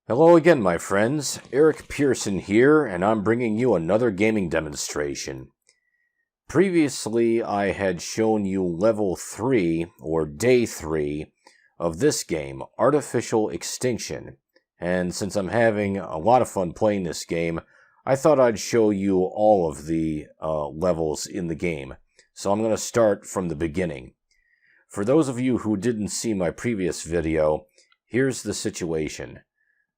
Hello again, my friends. Eric Pearson here, and I'm bringing you another gaming demonstration. Previously, I had shown you level 3, or day 3, of this game, Artificial Extinction. And since I'm having a lot of fun playing this game, I thought I'd show you all of the levels in the game. So I'm going to start from the beginning. For those of you who didn't see my previous video, here's the situation.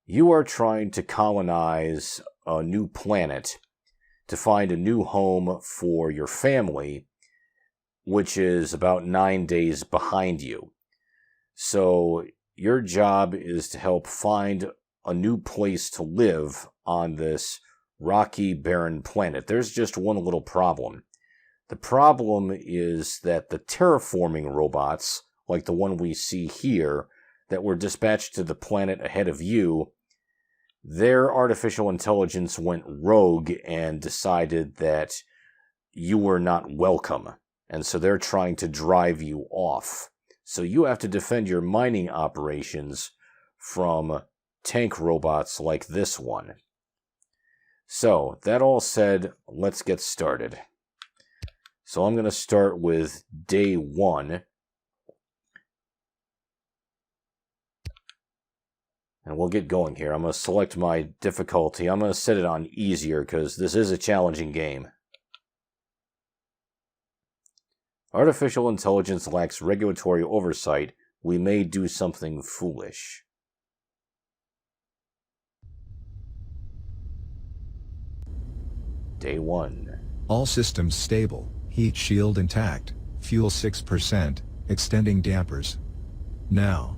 You are trying to colonize a new planet to find a new home for your family, which is about 9 days behind you. So your job is to help find a new place to live on this rocky, barren planet. There's just one little problem. The problem is that the terraforming robots, like the one we see here, that were dispatched to the planet ahead of you, their artificial intelligence went rogue and decided that you were not welcome. And so they're trying to drive you off. So you have to defend your mining operations from tank robots like this one. So, that all said, let's get started. So I'm going to start with day 1. And we'll get going here. I'm going to select my difficulty. I'm going to set it on easier because this is a challenging game. Artificial intelligence lacks regulatory oversight. We may do something foolish. Day 1. All systems stable. Heat shield intact. Fuel 6%. Extending dampers. Now.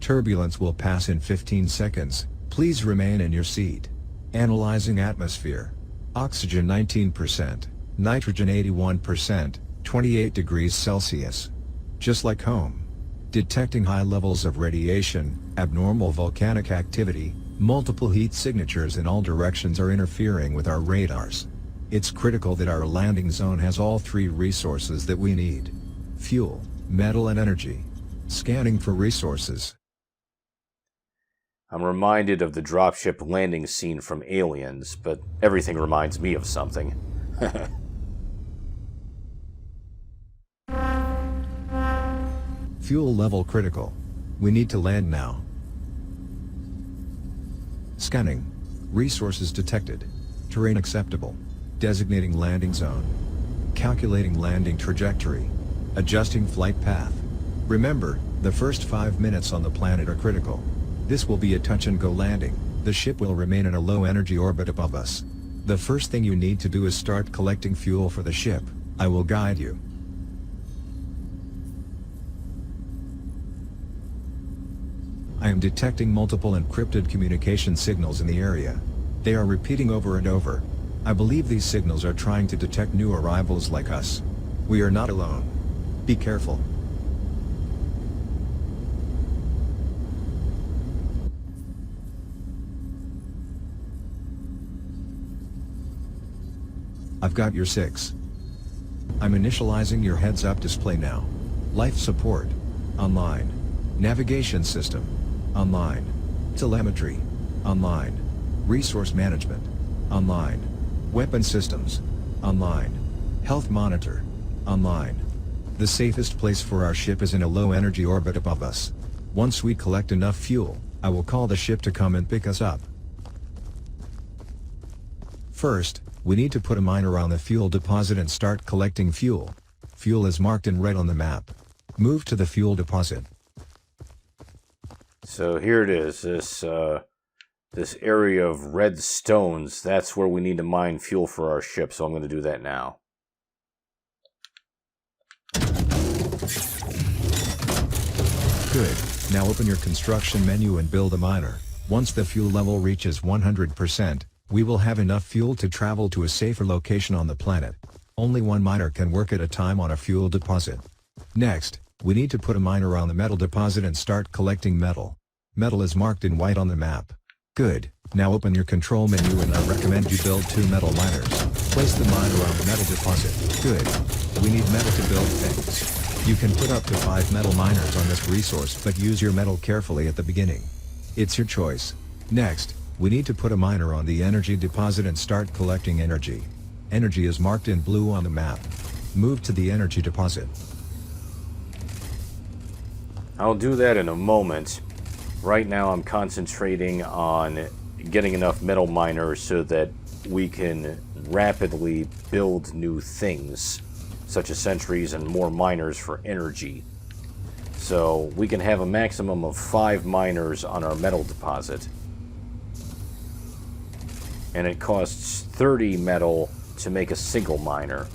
Turbulence will pass in 15 seconds. Please remain in your seat. Analyzing atmosphere. Oxygen 19%. Nitrogen 81%. 28 degrees Celsius. Just like home. Detecting high levels of radiation, abnormal volcanic activity, multiple heat signatures in all directions are interfering with our radars. It's critical that our landing zone has all 3 resources that we need. Fuel, metal and energy. Scanning for resources. I'm reminded of the dropship landing scene from Aliens, but everything reminds me of something. Fuel level critical. We need to land now. Scanning. Resources detected. Terrain acceptable. Designating landing zone. Calculating landing trajectory. Adjusting flight path. Remember, the first 5 minutes on the planet are critical. This will be a touch-and-go landing. The ship will remain in a low-energy orbit above us. The first thing you need to do is start collecting fuel for the ship. I will guide you. I am detecting multiple encrypted communication signals in the area. They are repeating over and over. I believe these signals are trying to detect new arrivals like us. We are not alone. Be careful. I've got your 6. I'm initializing your heads-up display now. Life support. Online. Navigation system. Online. Telemetry. Online. Resource management. Online. Weapon systems. Online. Health monitor. Online. The safest place for our ship is in a low-energy orbit above us. Once we collect enough fuel, I will call the ship to come and pick us up. First, we need to put a miner on the fuel deposit and start collecting fuel. Fuel is marked in red on the map. Move to the fuel deposit. So here it is, this area of red stones. That's where we need to mine fuel for our ship, so I'm going to do that now. Good. Now open your construction menu and build a miner. Once the fuel level reaches 100%, we will have enough fuel to travel to a safer location on the planet. Only one miner can work at a time on a fuel deposit. Next, we need to put a miner on the metal deposit and start collecting metal. Metal is marked in white on the map. Good. Now open your control menu and I recommend you build 2 metal miners. Place the miner on the metal deposit. Good. We need metal to build things. You can put up to 5 metal miners on this resource, but use your metal carefully at the beginning. It's your choice. Next, we need to put a miner on the energy deposit and start collecting energy. Energy is marked in blue on the map. Move to the energy deposit. I'll do that in a moment. Right now I'm concentrating on getting enough metal miners so that we can rapidly build new things, such as sentries and more miners for energy. So we can have a maximum of 5 miners on our metal deposit. And it costs 30 metal to make a single miner.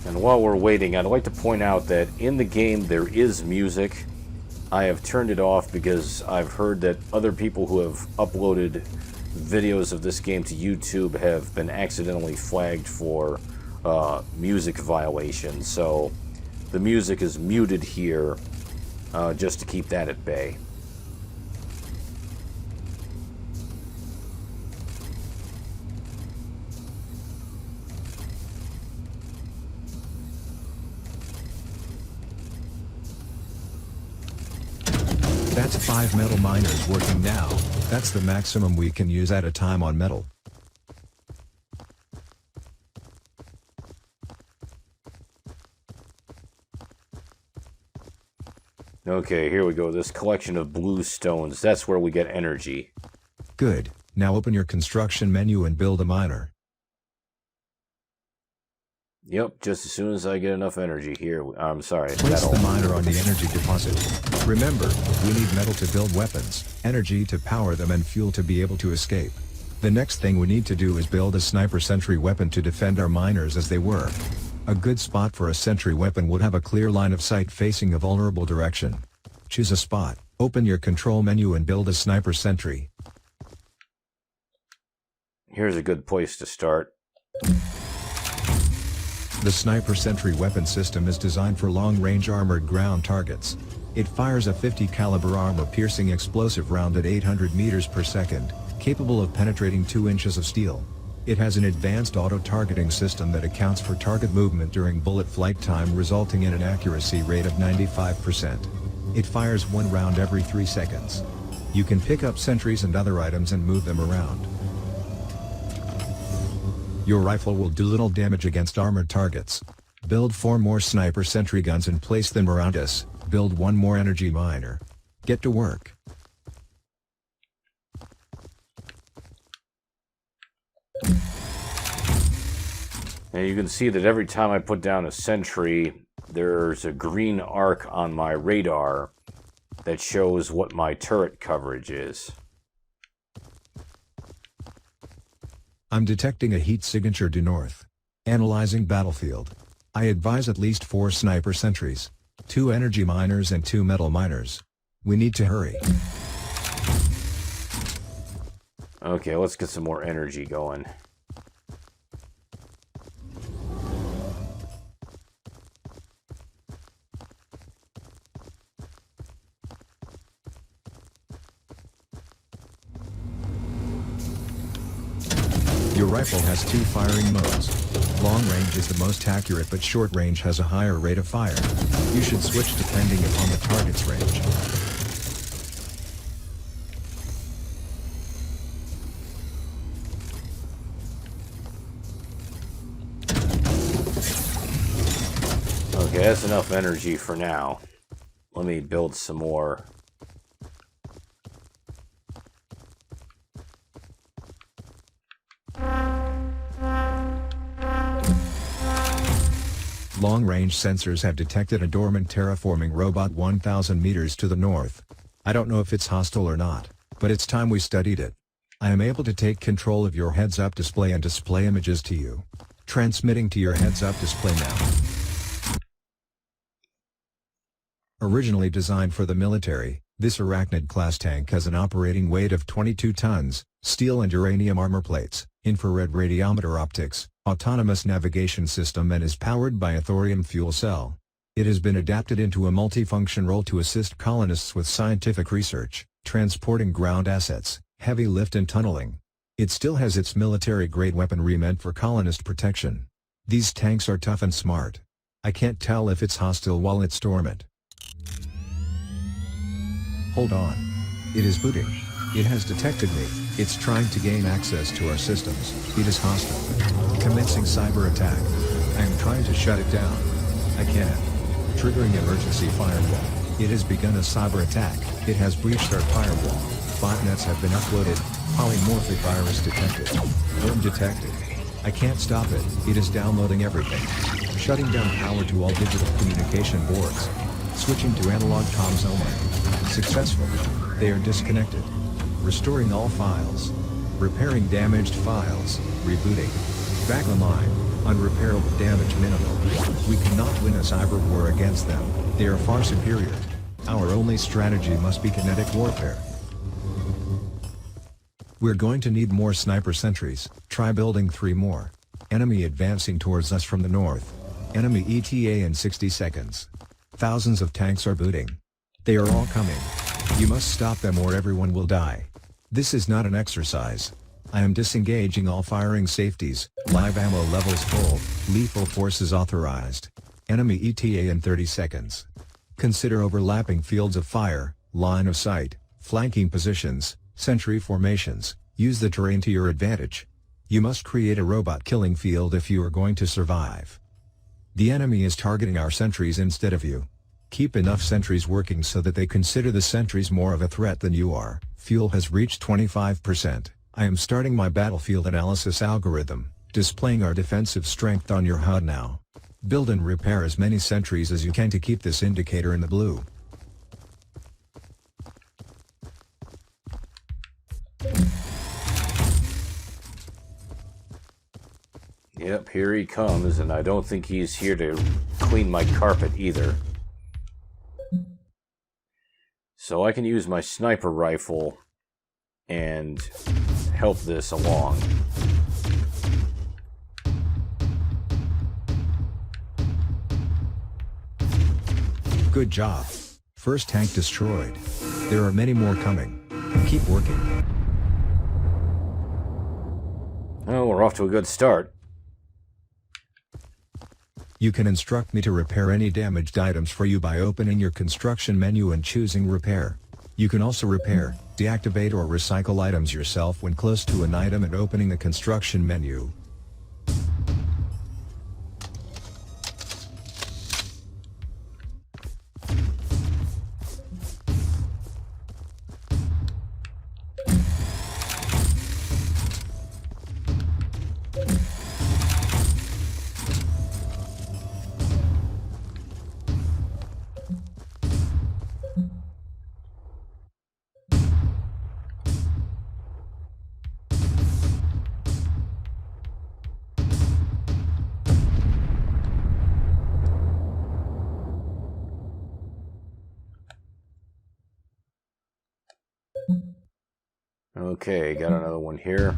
And while we're waiting, I'd like to point out that in the game there is music. I have turned it off because I've heard that other people who have uploaded videos of this game to YouTube have been accidentally flagged for music violations. So the music is muted here just to keep that at bay. That's 5 metal miners working now. That's the maximum we can use at a time on metal. Okay, here we go. This collection of blue stones, that's where we get energy. Good. Now open your construction menu and build a miner. Yep, just as soon as I get enough energy here. I'm sorry, Place metal. the miner on the energy deposit. Remember, we need metal to build weapons, energy to power them, and fuel to be able to escape. The next thing we need to do is build a sniper sentry weapon to defend our miners as they work. A good spot for a sentry weapon would have a clear line of sight facing a vulnerable direction. Choose a spot, open your control menu and build a sniper sentry. Here's a good place to start. The sniper sentry weapon system is designed for long-range armored ground targets. It fires a 50 caliber armor-piercing explosive round at 800 meters per second, capable of penetrating 2 inches of steel. It has an advanced auto-targeting system that accounts for target movement during bullet flight time, resulting in an accuracy rate of 95%. It fires 1 round every 3 seconds. You can pick up sentries and other items and move them around. Your rifle will do little damage against armored targets. Build 4 more sniper sentry guns and place them around us. Build 1 more energy miner. Get to work. And you can see that every time I put down a sentry, there's a green arc on my radar that shows what my turret coverage is. I'm detecting a heat signature due north. Analyzing battlefield. I advise at least 4 sniper sentries, 2 energy miners and 2 metal miners. We need to hurry. Okay, let's get some more energy going. Your rifle has 2 firing modes. Long range is the most accurate, but short range has a higher rate of fire. You should switch depending upon the target's range. Okay, that's enough energy for now. Let me build some more. Long-range sensors have detected a dormant terraforming robot 1,000 meters to the north. I don't know if it's hostile or not, but it's time we studied it. I am able to take control of your heads-up display and display images to you. Transmitting to your heads-up display now. Originally designed for the military, this Arachnid-class tank has an operating weight of 22 tons, steel and uranium armor plates, infrared radiometer optics, autonomous navigation system, and is powered by a thorium fuel cell. It has been adapted into a multifunction role to assist colonists with scientific research, transporting ground assets, heavy lift and tunneling. It still has its military-grade weaponry meant for colonist protection. These tanks are tough and smart. I can't tell if it's hostile while it's dormant. Hold on. It is booting. It has detected me. It's trying to gain access to our systems. It is hostile. Commencing cyber attack. I am trying to shut it down. I can't. Triggering emergency firewall. It has begun a cyber attack. It has breached our firewall. Botnets have been uploaded. Polymorphic virus detected. Worm detected. I can't stop it. It is downloading everything. Shutting down power to all digital communication boards. Switching to analog comms only. Successful. They are disconnected. Restoring all files. Repairing damaged files. Rebooting. Back online. Unrepairable damage minimal. We cannot win a cyber war against them. They are far superior. Our only strategy must be kinetic warfare. We're going to need more sniper sentries. Try building 3 more. Enemy advancing towards us from the north. Enemy ETA in 60 seconds. Thousands of tanks are booting. They are all coming. You must stop them or everyone will die. This is not an exercise. I am disengaging all firing safeties. Live ammo levels full. Lethal forces authorized. Enemy ETA in 30 seconds. Consider overlapping fields of fire, line of sight, flanking positions, sentry formations. Use the terrain to your advantage. You must create a robot killing field if you are going to survive. The enemy is targeting our sentries instead of you. Keep enough sentries working so that they consider the sentries more of a threat than you are. Fuel has reached 25%. I am starting my battlefield analysis algorithm, displaying our defensive strength on your HUD now. Build and repair as many sentries as you can to keep this indicator in the blue. Yep, here he comes, and I don't think he's here to clean my carpet either. So I can use my sniper rifle and help this along. Good job. First tank destroyed. There are many more coming. Keep working. Oh, we're off to a good start. You can instruct me to repair any damaged items for you by opening your construction menu and choosing repair. You can also repair, deactivate or recycle items yourself when close to an item and opening the construction menu. Okay, got another one here.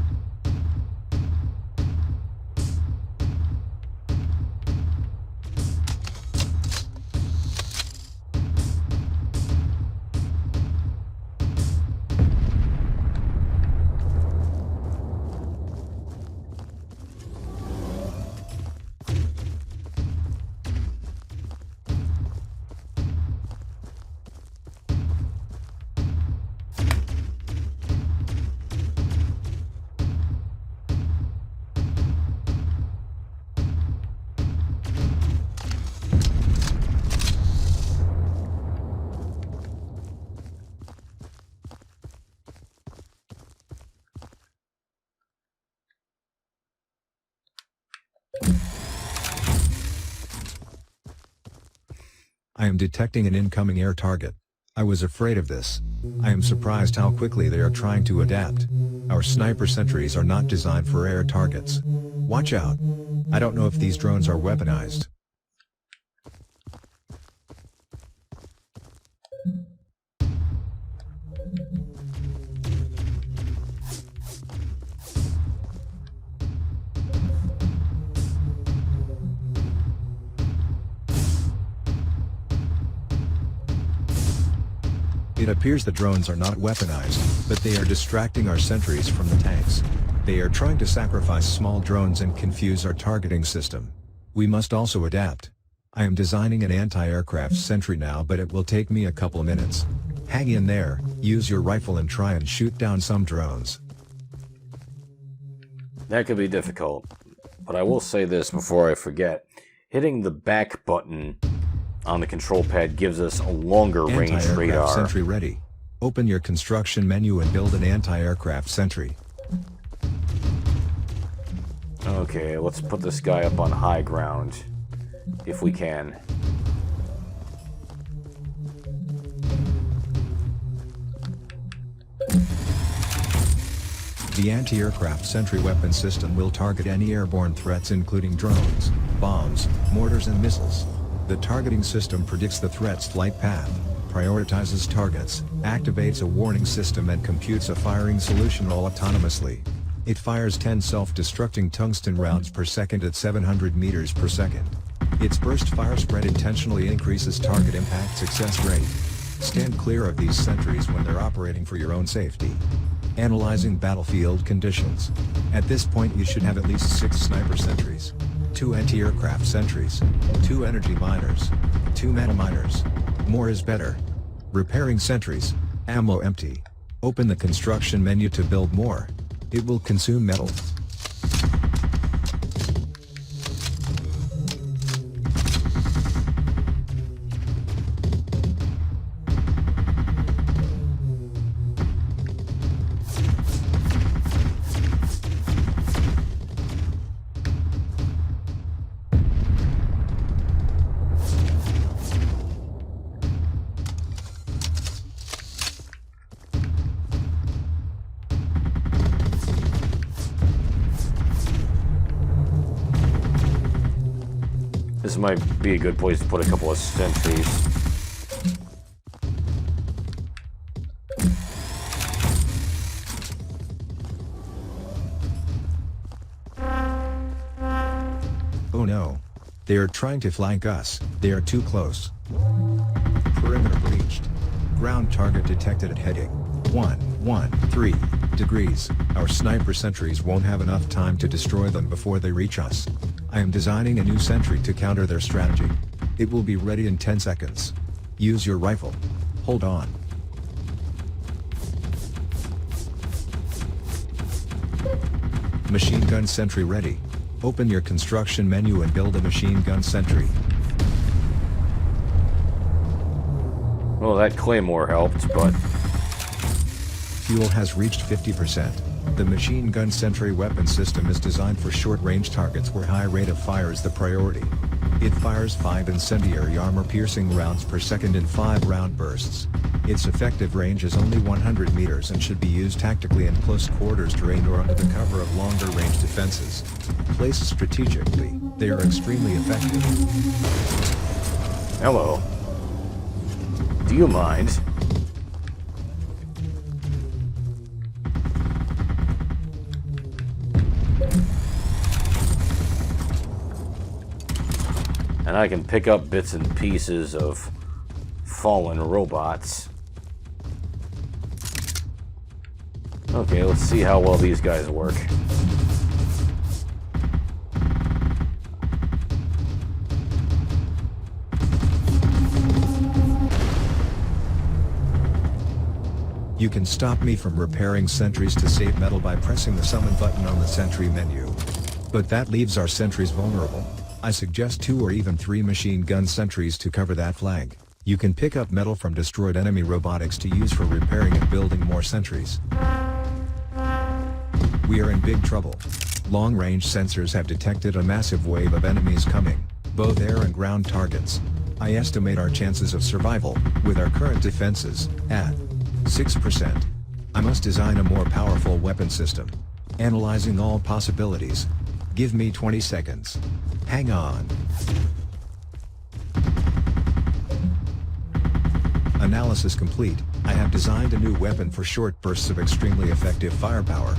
I am detecting an incoming air target. I was afraid of this. I am surprised how quickly they are trying to adapt. Our sniper sentries are not designed for air targets. Watch out. I don't know if these drones are weaponized. It appears the drones are not weaponized, but they are distracting our sentries from the tanks. They are trying to sacrifice small drones and confuse our targeting system. We must also adapt. I am designing an anti-aircraft sentry now, but it will take me a couple minutes. Hang in there, use your rifle and try and shoot down some drones. That could be difficult, but I will say this before I forget. Hitting the back button on the control pad gives us a longer range Anti-aircraft radar. sentry ready. Open your construction menu and build an anti-aircraft sentry. Okay, let's put this guy up on high ground, if we can. The anti-aircraft sentry weapon system will target any airborne threats including drones, bombs, mortars and missiles. The targeting system predicts the threat's flight path, prioritizes targets, activates a warning system and computes a firing solution all autonomously. It fires 10 self-destructing tungsten rounds per second at 700 meters per second. Its burst fire spread intentionally increases target impact success rate. Stand clear of these sentries when they're operating for your own safety. Analyzing battlefield conditions. At this point you should have at least 6 sniper sentries, 2 anti-aircraft sentries, 2 energy miners, 2 metal miners. More is better. Repairing sentries. Ammo empty. Open the construction menu to build more. It will consume metal. This might be a good place to put a couple of sentries. Oh no. They are trying to flank us. They are too close. Perimeter breached. Ground target detected at heading 113 degrees. Our sniper sentries won't have enough time to destroy them before they reach us. I am designing a new sentry to counter their strategy. It will be ready in 10 seconds. Use your rifle. Hold on. Machine gun sentry ready. Open your construction menu and build a machine gun sentry. Well, that claymore helped, but Fuel has reached 50%. The machine gun sentry weapon system is designed for short-range targets where high rate of fire is the priority. It fires 5 incendiary armor-piercing rounds per second in 5-round bursts. Its effective range is only 100 meters and should be used tactically in close quarters terrain or under the cover of longer-range defenses. Placed strategically, they are extremely effective. hello. Do you mind? And I can pick up bits and pieces of fallen robots. Okay, let's see how well these guys work. You can stop me from repairing sentries to save metal by pressing the summon button on the sentry menu. But that leaves our sentries vulnerable. I suggest 2 or even 3 machine gun sentries to cover that flank. You can pick up metal from destroyed enemy robotics to use for repairing and building more sentries. We are in big trouble. Long-range sensors have detected a massive wave of enemies coming, both air and ground targets. I estimate our chances of survival, with our current defenses, at 6%. I must design a more powerful weapon system. Analyzing all possibilities. Give me 20 seconds. Hang on. Analysis complete. I have designed a new weapon for short bursts of extremely effective firepower.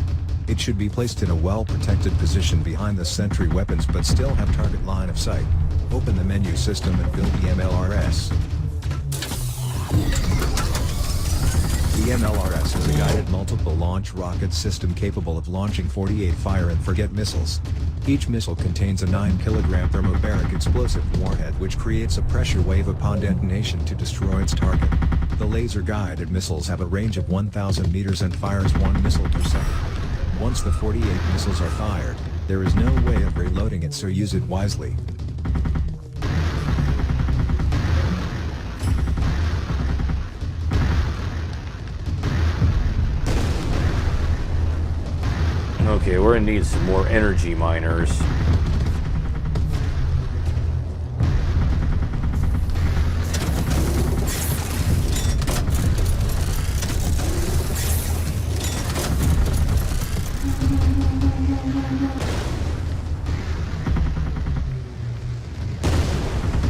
It should be placed in a well-protected position behind the sentry weapons but still have target line of sight. Open the menu system and build the MLRS. The MLRS is a guided multiple launch rocket system capable of launching 48 fire-and-forget missiles. Each missile contains a 9-kilogram thermobaric explosive warhead which creates a pressure wave upon detonation to destroy its target. The laser-guided missiles have a range of 1,000 meters and fires 1 missile per second. Once the 48 missiles are fired, there is no way of reloading it, so use it wisely. Okay, we're gonna need some more energy miners.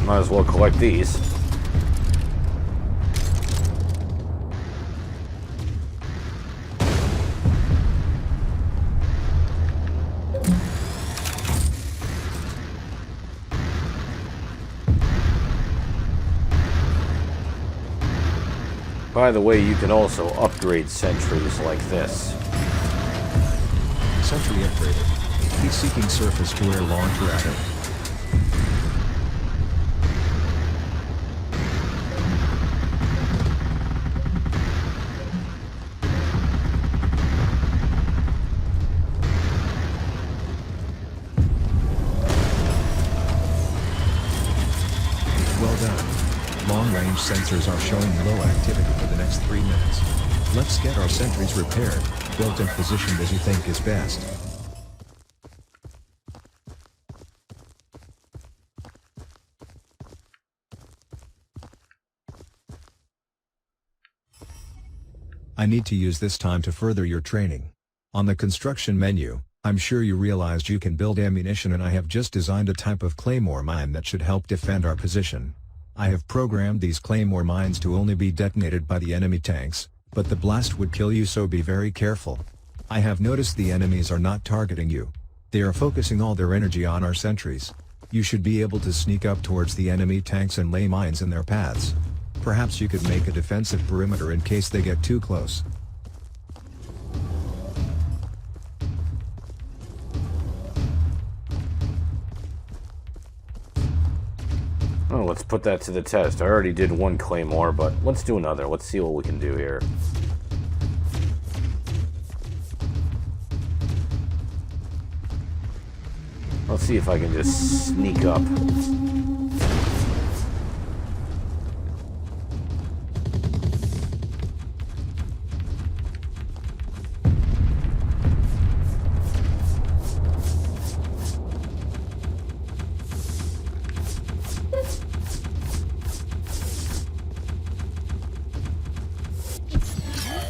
Might as well collect these. By the way, you can also upgrade sentries like this. Sentry upgraded. Heat-seeking surface-to-air launch radar. Well done. Long-range sensors are showing low activity for the next 3 minutes. Let's get our sentries repaired, built and positioned as you think is best. I need to use this time to further your training. On the construction menu, I'm sure you realized you can build ammunition, and I have just designed a type of claymore mine that should help defend our position. I have programmed these claymore mines to only be detonated by the enemy tanks, but the blast would kill you, so be very careful. I have noticed the enemies are not targeting you. They are focusing all their energy on our sentries. You should be able to sneak up towards the enemy tanks and lay mines in their paths. Perhaps you could make a defensive perimeter in case they get too close. Oh, let's put that to the test. I already did one claymore, but let's do another. Let's see what we can do here. Let's see if I can just sneak up.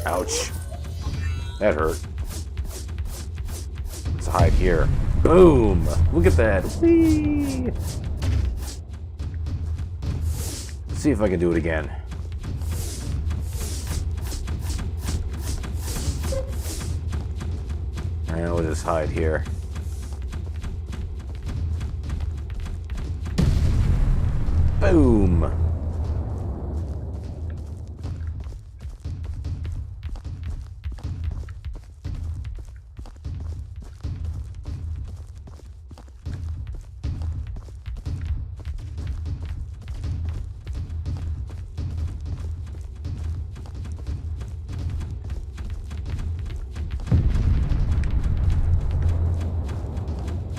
Ouch. That hurt. Let's hide here. Boom! Look at that. Whee! Let's see if I can do it again. And we'll just hide here. Boom!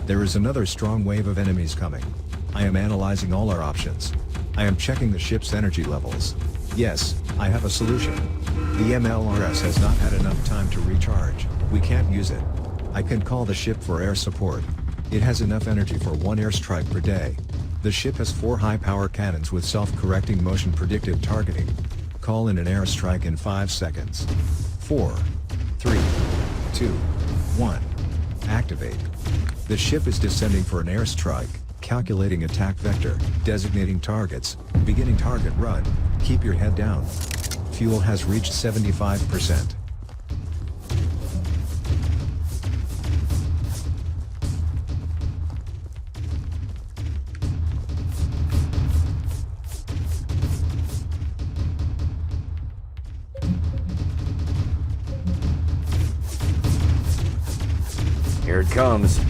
There is another strong wave of enemies coming. I am analyzing all our options. I am checking the ship's energy levels. Yes, I have a solution. The MLRS has not had enough time to recharge. We can't use it. I can call the ship for air support. It has enough energy for 1 airstrike per day. The ship has 4 high-power cannons with self-correcting motion predictive targeting. Call in an airstrike in 5 seconds. 4, 3, 2, 1. Activate. The ship is descending for an airstrike, calculating attack vector, designating targets, beginning target run. Keep your head down. Fuel has reached 75%. Here it comes.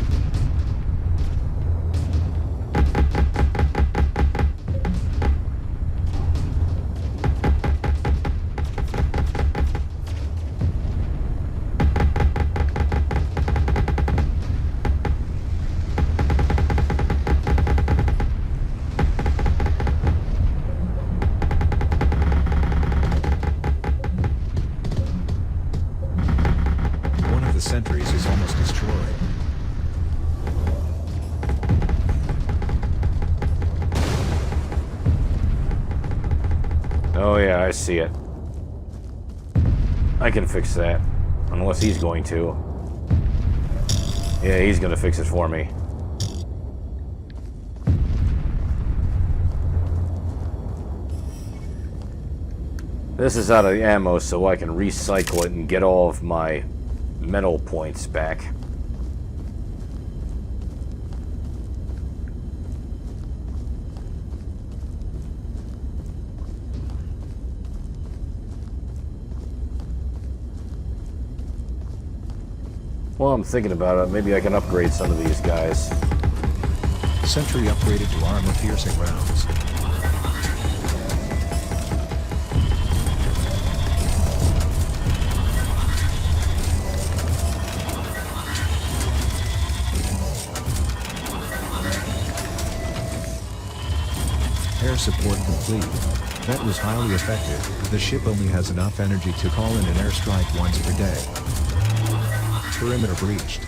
The sentries is almost destroyed. Oh yeah, I see it. I can fix that. Unless he's going to. Yeah, he's gonna fix it for me. This is out of the ammo, so I can recycle it and get all of my metal points back. Well, I'm thinking about it. Maybe I can upgrade some of these guys. Sentry upgraded to armor-piercing rounds. Air support complete. That was highly effective. The ship only has enough energy to call in an airstrike once per day. Perimeter breached.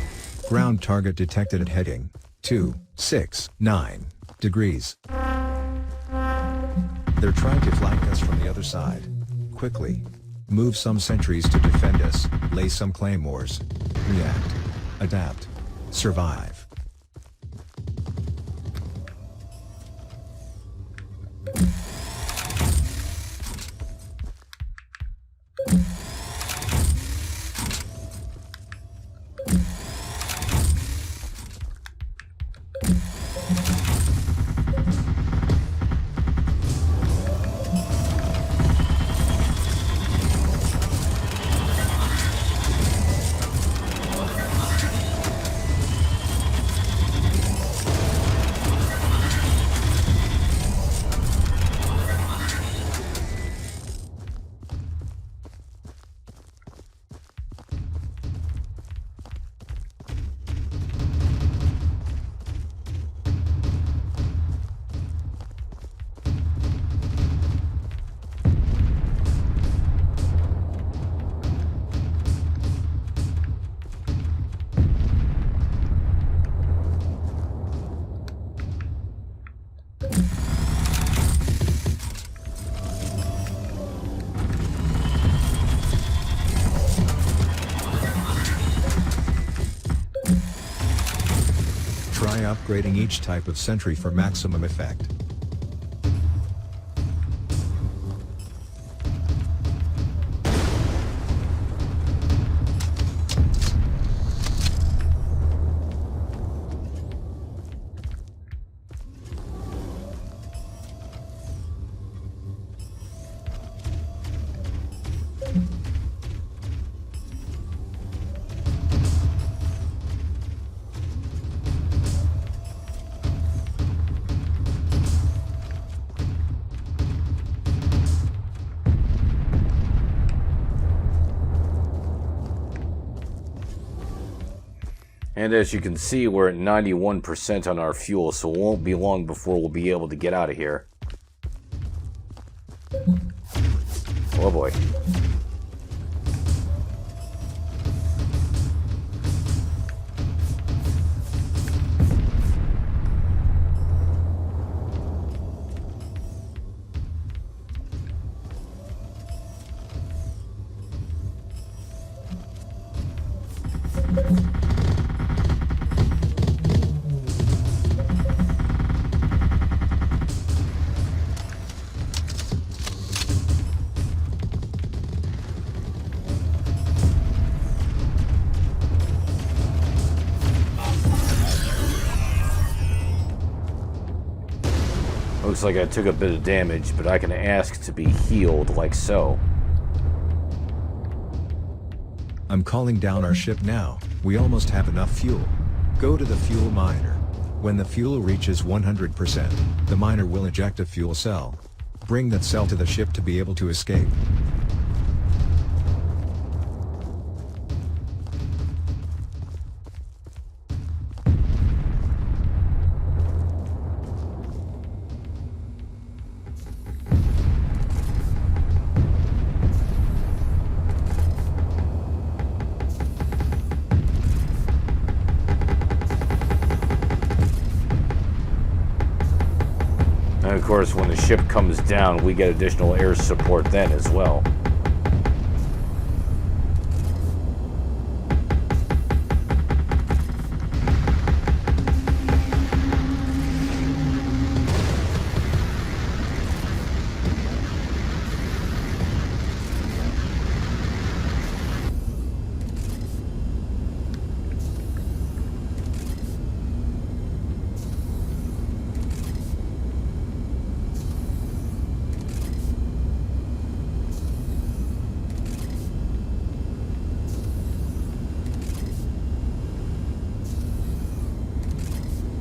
Ground target detected at heading 269 degrees. They're trying to flank us from the other side. Quickly. Move some sentries to defend us, lay some claymores. React. Adapt. Survive. Try upgrading each type of sentry for maximum effect. And as you can see, we're at 91% on our fuel, so it won't be long before we'll be able to get out of here. Oh boy. Looks like I took a bit of damage, but I can ask to be healed like so. I'm calling down our ship now. We almost have enough fuel. Go to the fuel miner. When the fuel reaches 100%, the miner will eject a fuel cell. Bring that cell to the ship to be able to escape. And of course, when the ship comes down, we get additional air support then as well.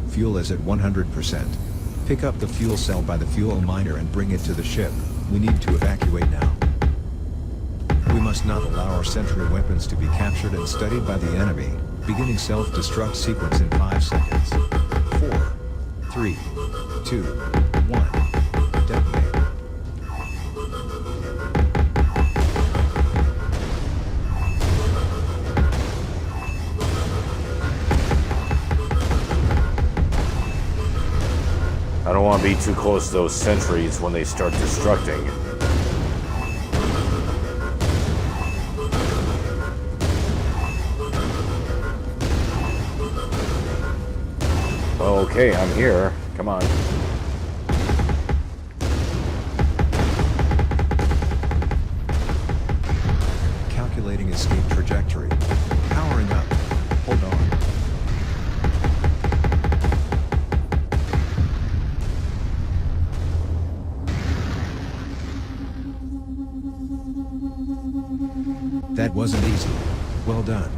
Fuel is at 100%. Pick up the fuel cell by the fuel miner and bring it to the ship. We need to evacuate now. We must not allow our sentry weapons to be captured and studied by the enemy. Beginning self-destruct sequence in 5 seconds. 4, 3, 2, 1. Detonate. I don't want to be too close to those sentries when they start destructing. Okay, I'm here. Come on. Calculating escape trajectory. Powering up. Hold on. That wasn't easy. Well done.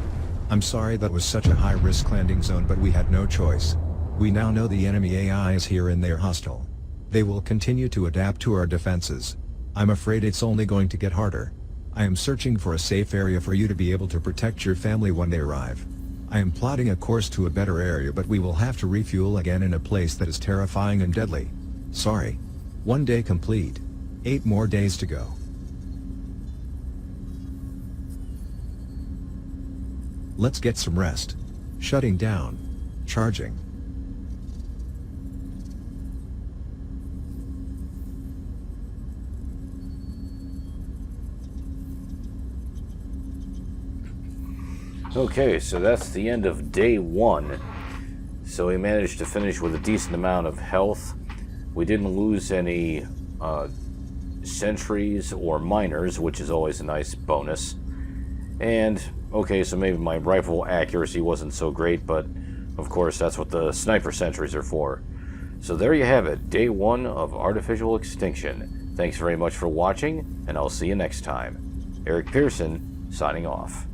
I'm sorry that was such a high-risk landing zone, but we had no choice. We now know the enemy AI is here and they're hostile. They will continue to adapt to our defenses. I'm afraid it's only going to get harder. I am searching for a safe area for you to be able to protect your family when they arrive. I am plotting a course to a better area, but we will have to refuel again in a place that is terrifying and deadly. Sorry. 1 day complete. 8 more days to go. Let's get some rest. Shutting down. Charging. Okay, so that's the end of day 1. So we managed to finish with a decent amount of health. We didn't lose any sentries or miners, which is always a nice bonus. And, okay, so maybe my rifle accuracy wasn't so great, but of course that's what the sniper sentries are for. So there you have it, day 1 of Artificial Extinction. Thanks very much for watching, and I'll see you next time. Eric Pearson, signing off.